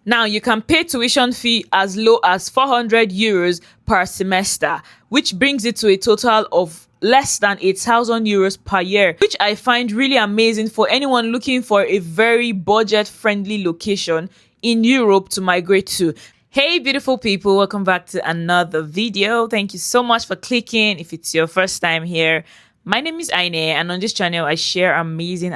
Now, you can pay tuition fee as low as 400 euros per semester, which brings it to a total of less than 8,000 euros per year, which I find really amazing for anyone looking for a very budget-friendly location in Europe to migrate to. Hey beautiful people, welcome back to another video. Thank you so much for clicking if it's your first time here. My name is Aine, and on this channel I share amazing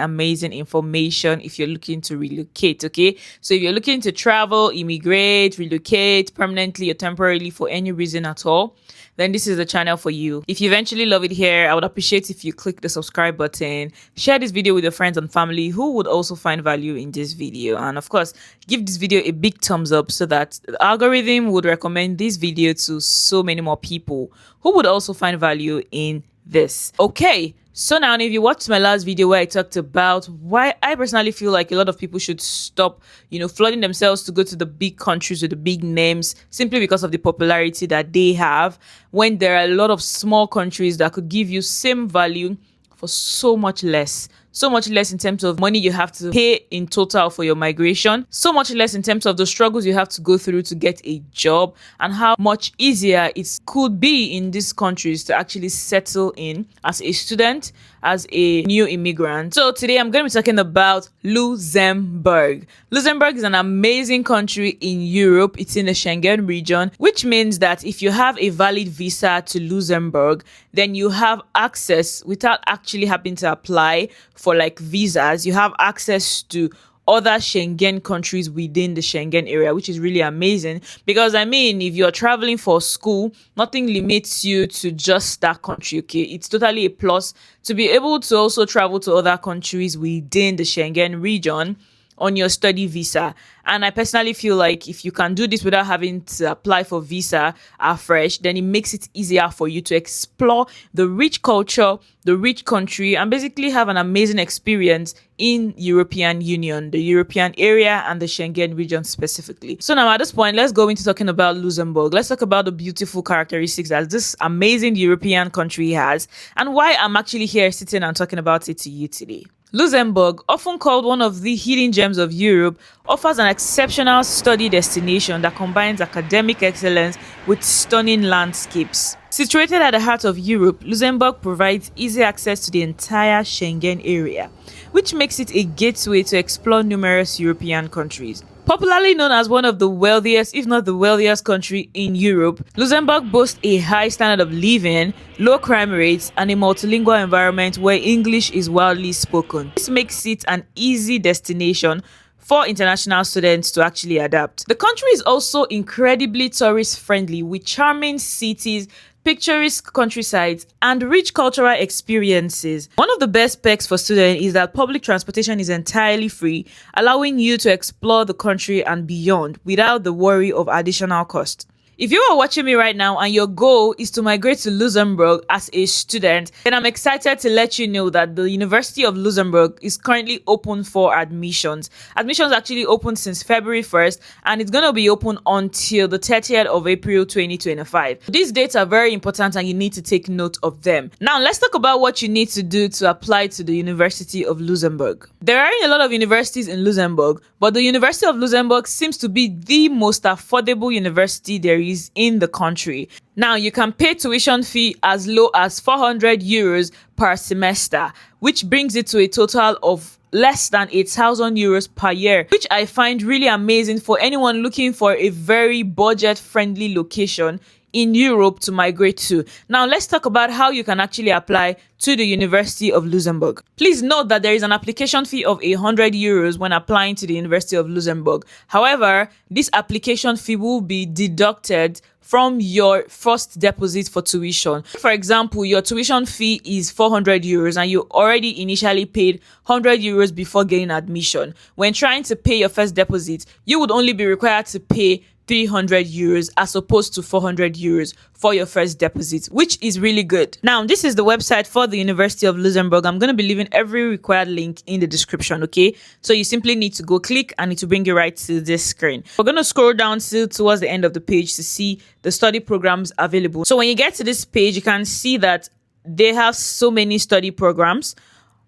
information if you're looking to relocate. Okay, so if you're looking to travel, immigrate, relocate permanently or temporarily for any reason at all, then this is the channel for you. If you eventually love it here, I would appreciate if you click the subscribe button, share this video with your friends and family who would also find value in this video, and of course give this video a big thumbs up so that the algorithm would recommend this video to so many more people who would also find value in this. Okay, so now if you watched my last video where I talked about why I personally feel like a lot of people should stop, flooding themselves to go to the big countries with the big names simply because of the popularity that they have, when there are a lot of small countries that could give you same value for so much less in terms of money you have to pay in total for your migration, so much less in terms of the struggles you have to go through to get a job, and how much easier it could be in these countries to actually settle in as a student, as a new immigrant. So today I'm going to be talking about Luxembourg. Luxembourg is an amazing country in Europe. It's in the Schengen region, which means that if you have a valid visa to Luxembourg, then you have access without actually having to apply for like visas. You have access to other Schengen countries within the Schengen area, which is really amazing because if you're traveling for school, nothing limits you to just that country. Okay, it's totally a plus to be able to also travel to other countries within the Schengen region on your study visa. And I personally feel like if you can do this without having to apply for visa afresh, then it makes it easier for you to explore the rich culture, the rich country, and basically have an amazing experience in European Union, the European area, and the Schengen region specifically. So now at this point, let's go into talking about Luxembourg. Let's talk about the beautiful characteristics that this amazing European country has and why I'm actually here sitting and talking about it to you today. Luxembourg, often called one of the hidden gems of Europe, offers an exceptional study destination that combines academic excellence with stunning landscapes. Situated at the heart of Europe, Luxembourg provides easy access to the entire Schengen area, which makes it a gateway to explore numerous European countries. Popularly known as one of the wealthiest, if not the wealthiest country in Europe, Luxembourg boasts a high standard of living, low crime rates, and a multilingual environment where English is widely spoken. This makes it an easy destination for international students to actually adapt. The country is also incredibly tourist friendly with charming cities, picturesque countrysides, and rich cultural experiences. One of the best perks for students is that public transportation is entirely free, allowing you to explore the country and beyond without the worry of additional cost. If you are watching me right now and your goal is to migrate to Luxembourg as a student, then I'm excited to let you know that the University of Luxembourg is currently open for admissions. Admissions actually opened since February 1st, and it's going to be open until the 30th of April 2025. These dates are very important and you need to take note of them. Now, let's talk about what you need to do to apply to the University of Luxembourg. There aren't a lot of universities in Luxembourg, but the University of Luxembourg seems to be the most affordable university there is in the country. Now, you can pay tuition fee as low as 400 euros per semester, which brings it to a total of less than 8,000 euros per year, which I find really amazing for anyone looking for a very budget-friendly location in Europe to migrate to. Now, let's talk about how you can actually apply to the University of Luxembourg. Please note that there is an application fee of 100 euros when applying to the University of Luxembourg. However, this application fee will be deducted from your first deposit for tuition. For example, your tuition fee is 400 euros and you already initially paid 100 euros before getting admission. When trying to pay your first deposit, you would only be required to pay 300 euros as opposed to 400 euros for your first deposit, which is really good. Now, this is the website for the University of Luxembourg. I'm going to be leaving every required link in the description, okay? So you simply need to go click and it will bring you right to this screen. We're going to scroll down towards the end of the page to see the study programs available. So when you get to this page, you can see that they have so many study programs,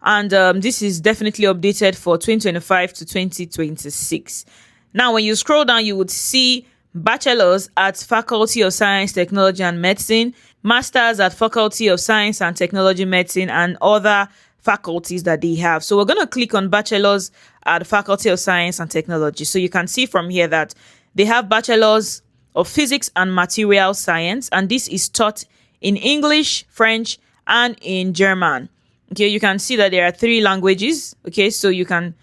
and this is definitely updated for 2025 to 2026. Now, when you scroll down, you would see bachelor's at Faculty of Science, Technology and Medicine, master's at Faculty of Science and Technology, Medicine, and other faculties that they have. So we're going to click on bachelor's at Faculty of Science and Technology. So you can see from here that they have bachelor's of Physics and Material Science, and this is taught in English, French, and in German. Okay, you can see that there are 3 languages. Okay, so you can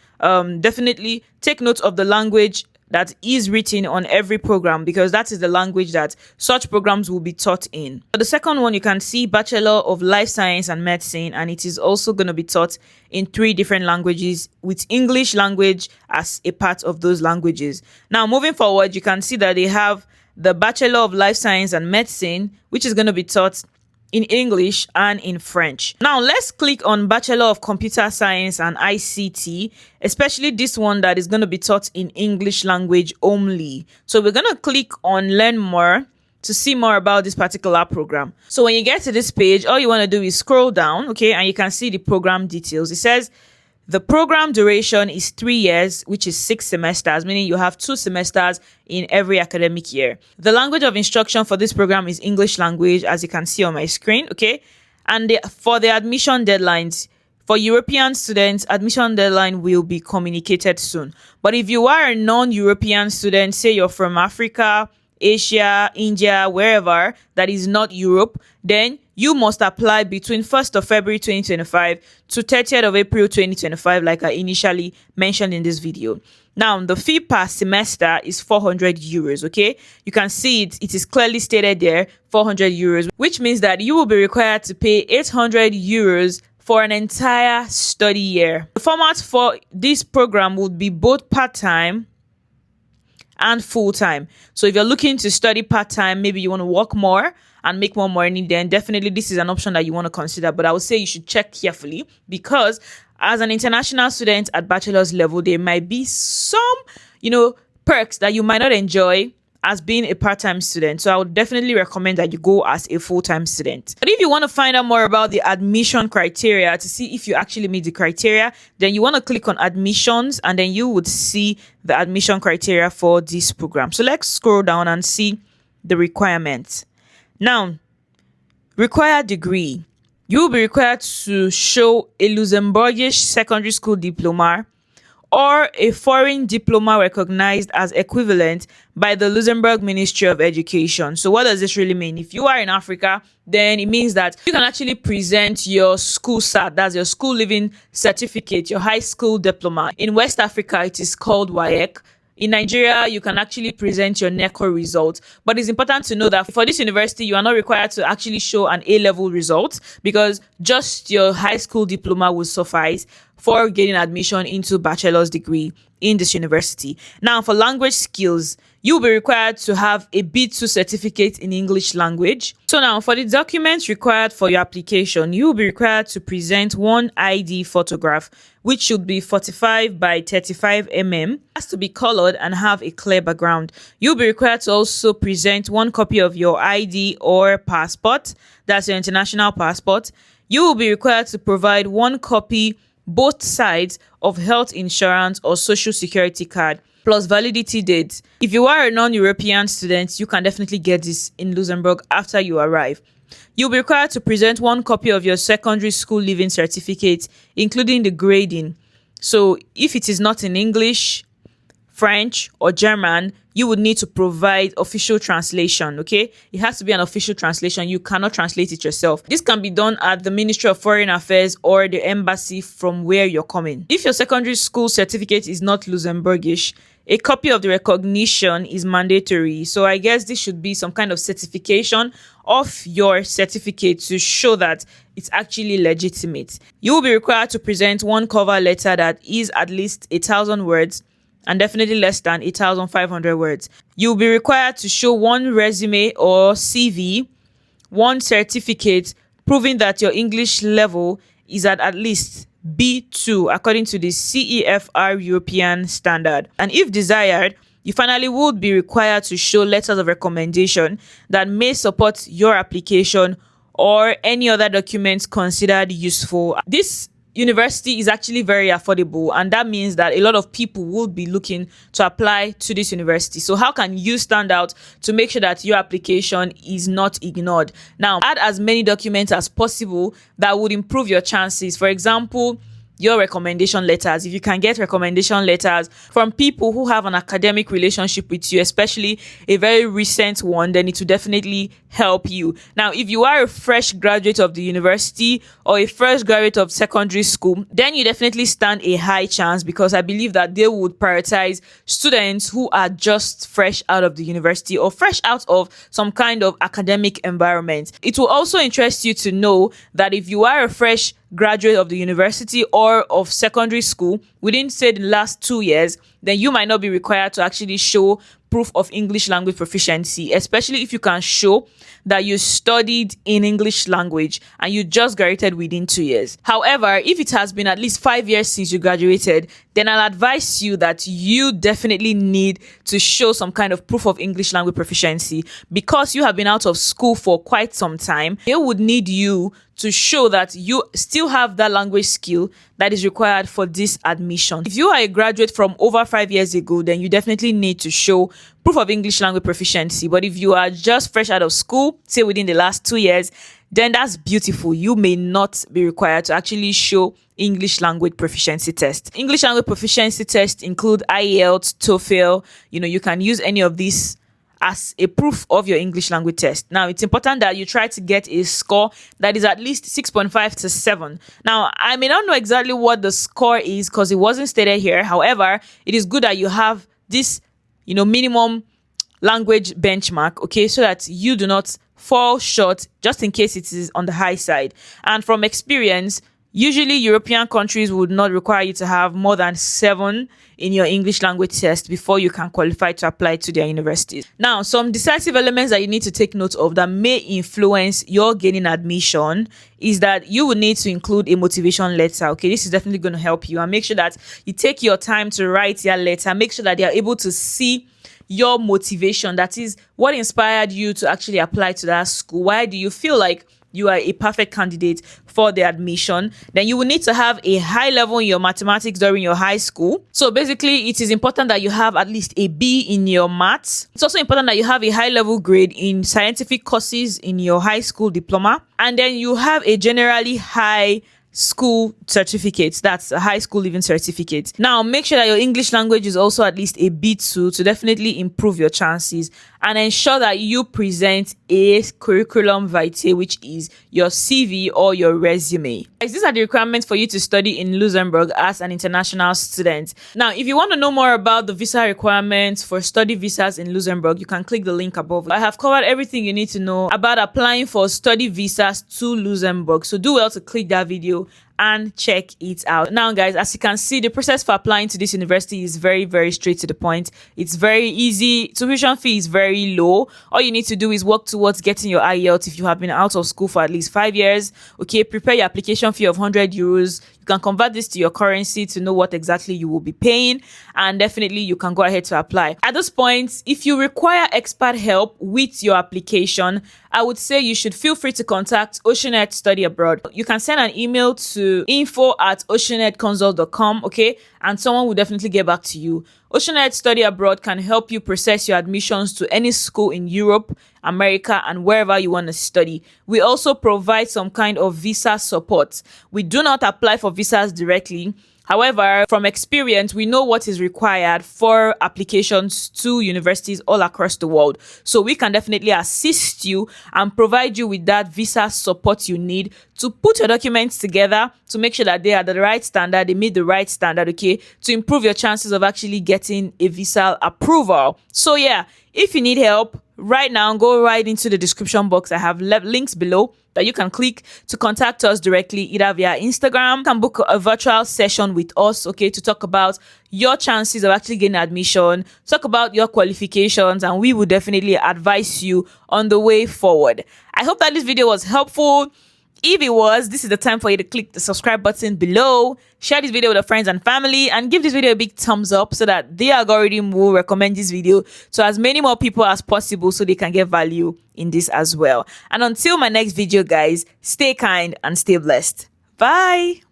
definitely take note of the language that is written on every program, because that is the language that such programs will be taught in. For the second one, you can see Bachelor of Life Science and Medicine, and it is also going to be taught in 3 different languages, with English language as a part of those languages. Now, moving forward, you can see that they have the Bachelor of Life Science and Medicine, which is going to be taught in English and in French. Now let's click on Bachelor of Computer Science and ICT, especially this one that is going to be taught in English language only. So we're going to click on Learn More to see more about this particular program. So when you get to this page, all you want to do is scroll down, okay, and you can see the program details. It says the program duration is 3 years, which is 6 semesters, meaning you have 2 semesters in every academic year. The language of instruction for this program is English language, as you can see on my screen, okay? And for the admission deadlines, for European students, admission deadline will be communicated soon. But if you are a non-European student, say you're from Africa, Asia, India, wherever that is not Europe, then you must apply between 1st of February 2025 to 30th of April 2025, like I initially mentioned in this video. Now, the fee per semester is 400 euros, okay? You can see it is clearly stated there, 400 euros, which means that you will be required to pay 800 euros for an entire study year. The format for this program would be both part-time and full-time. So if you're looking to study part-time, maybe you want to work more and make more money, then definitely this is an option that you want to consider. But I would say you should check carefully, because as an international student at bachelor's level, there might be some, perks that you might not enjoy as being a part-time student. So I would definitely recommend that you go as a full-time student. But if you want to find out more about the admission criteria to see if you actually meet the criteria, then you want to click on admissions, and then you would see the admission criteria for this program. So let's scroll down and see the requirements. Now, required degree. You will be required to show a Luxembourgish secondary school diploma or a foreign diploma recognized as equivalent by the Luxembourg Ministry of Education. So what does this really mean? If you are in Africa, then it means that you can actually present your school cert, that's your school living certificate, your high school diploma. In West Africa, it is called WAEC. In Nigeria, you can actually present your NECO result. But it's important to know that for this university, you are not required to actually show an A-level result, because just your high school diploma will suffice for getting admission into bachelor's degree in this university. Now, for language skills, you'll be required to have a B2 certificate in English language. So now, for the documents required for your application, you'll be required to present one ID photograph, which should be 45 by 35 mm. It has to be colored and have a clear background. You'll be required to also present one copy of your ID or passport, that's your international passport. You will be required to provide one copy, both sides, of health insurance or social security card, plus validity dates. If you are a non-European student, you can definitely get this in Luxembourg after you arrive. You'll be required to present one copy of your secondary school leaving certificate, including the grading. So if it is not in English, French, or German, you would need to provide official translation, okay? It has to be an official translation. You cannot translate it yourself. This can be done at the Ministry of Foreign Affairs or the embassy from where you're coming. If your secondary school certificate is not Luxembourgish, a copy of the recognition is mandatory. So I guess this should be some kind of certification of your certificate to show that it's actually legitimate. You will be required to present one cover letter that is at least 1,000 words and definitely less than 1,500 words. You'll be required to show one resume or CV, one certificate proving that your English level is at least B2 according to the CEFR European standard. And if desired, you finally would be required to show letters of recommendation that may support your application or any other documents considered useful. This university is actually very affordable, and that means that a lot of people will be looking to apply to this university. So how can you stand out to make sure that your application is not ignored? Now, add as many documents as possible that would improve your chances. For example, your recommendation letters. If you can get recommendation letters from people who have an academic relationship with you, especially a very recent one, then it will definitely help you. Now, if you are a fresh graduate of the university or a fresh graduate of secondary school, then you definitely stand a high chance, because I believe that they would prioritize students who are just fresh out of the university or fresh out of some kind of academic environment. It will also interest you to know that if you are a fresh graduate of the university or of secondary school within, say, the last 2 years, then you might not be required to actually show proof of English language proficiency, especially if you can show that you studied in English language and you just graduated within 2 years. However, if it has been at least 5 years since you graduated, then I'll advise you that you definitely need to show some kind of proof of English language proficiency, because you have been out of school for quite some time. They would need you to show that you still have that language skill that is required for this admission. If you are a graduate from over 5 years ago, then you definitely need to show proof of English language proficiency. But if you are just fresh out of school, say within the last 2 years, then that's beautiful. You may not be required to actually show English language proficiency test. English language proficiency tests include IELTS, TOEFL. You can use any of these as a proof of your English language test. Now, it's important that you try to get a score that is at least 6.5 to 7. Now, I may not know exactly what the score is because it wasn't stated here. However, it is good that you have this, minimum language benchmark, okay, so that you do not fall short just in case it is on the high side. And from experience, usually European countries would not require you to have more than 7 in your English language test before you can qualify to apply to their universities. Now, some decisive elements that you need to take note of that may influence your gaining admission is that you will need to include a motivation letter. Okay, this is definitely going to help you, and make sure that you take your time to write your letter. Make sure that they are able to see your motivation. That is what inspired you to actually apply to that school. Why do you feel like you are a perfect candidate for the admission? Then you will need to have a high level in your mathematics during your high school. So basically, it is important that you have at least a B in your maths. It's also important that you have a high level grade in scientific courses in your high school diploma. And then you have a generally high school certificate. That's a high school living certificate. Now, make sure that your English language is also at least a B2 to definitely improve your chances, and ensure that you present a curriculum vitae, which is your CV or your resume. These are the requirements for you to study in Luxembourg as an international student. Now, if you want to know more about the visa requirements for study visas in Luxembourg, you can click the link above. I have covered everything you need to know about applying for study visas to Luxembourg, so do well to click that video and check it out. Now, guys, as you can see, the process for applying to this university is very, very straight to the point. It's very easy. Tuition fee is very low. All you need to do is work towards getting your IELTS if you have been out of school for at least 5 years. Okay, prepare your application fee of 100 euros. You can convert this to your currency to know what exactly you will be paying, and definitely you can go ahead to apply. At this point, if you require expert help with your application, I would say you should feel free to contact Oceaned Study Abroad. You can send an email to info@oceanedconsult.com, okay, and someone will definitely get back to you. Oceaned Study Abroad can help you process your admissions to any school in Europe, America, and wherever you want to study. We also provide some kind of visa support. We do not apply for visas directly. However, from experience, we know what is required for applications to universities all across the world. So we can definitely assist you and provide you with that visa support you need to put your documents together to make sure that they are the right standard, they meet the right standard, okay, to improve your chances of actually getting a visa approval. So yeah, if you need help right now, go right into the description box. I have left links below that you can click to contact us directly, either via Instagram. You can book a virtual session with us, okay, to talk about your chances of actually getting admission, talk about your qualifications, and we will definitely advise you on the way forward. I hope that this video was helpful. If it was, this is the time for you to click the subscribe button below, share this video with your friends and family, and give this video a big thumbs up so that the algorithm will recommend this video to as many more people as possible so they can get value in this as well. And until my next video, guys, stay kind and stay blessed. Bye.